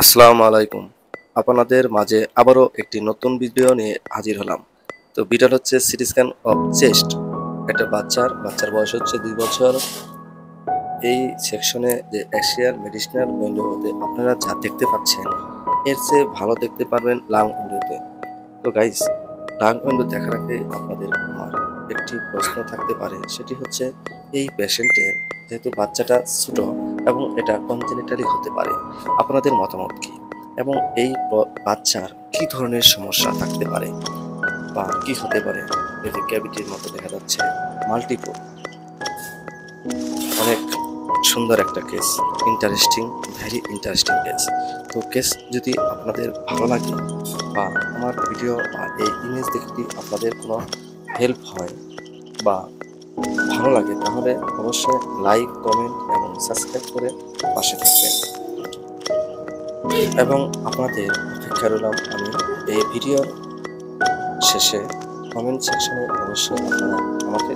আসসালামু আলাইকুম। আপনাদের মাঝে আবারও একটি নতুন ভিডিও নিয়ে হাজির হলাম। তো ভিডিওটা হচ্ছে সিটি স্ক্যান অফ চেস্ট। একটা বাচ্চার বয়স হচ্ছে 2 বছর। এই সেকশনে যে এশিয়ান মেডিসিনাল উইন্ডোতে আপনারা যা দেখতে পাচ্ছেন, এর চেয়ে ভালো দেখতে পারবেন লাং উইন্ডোতে। তো গাইস, লাং উইন্ডো দেখার আগে আপনাদের আমার একটি প্রশ্ন থাকতে পারে, সেটি হচ্ছে এই পেশেন্টের যেহেতু বাচ্চাটা ছোট এবং এটা কনজেনিটালি হতে পারে, আপনাদের মতামত কি? এবং এই বাচ্চার কি ধরনের সমস্যা থাকতে পারে বা কি হতে পারে? এই যে ক্যাভিটির মতো দেখা যাচ্ছে, মাল্টিপল, অনেক সুন্দর একটা case, interesting, very interesting case. তো কেস যদি আপনাদের ভালো লাগে বা আমার ভিডিও বা এই ইমেজ দেখে যদি আপনাদের কোনো হেল্প হয় বা ভালো লাগে, তাহলে অবশ্যই লাইক, কমেন্ট এবং সাবস্ক্রাইব করে পাশে থাকবেন। এবং আপনাদের অপেক্ষা রইলাম আমি এই ভিডিওর শেষে কমেন্ট সেকশনে অবশ্যই আপনারা আমাকে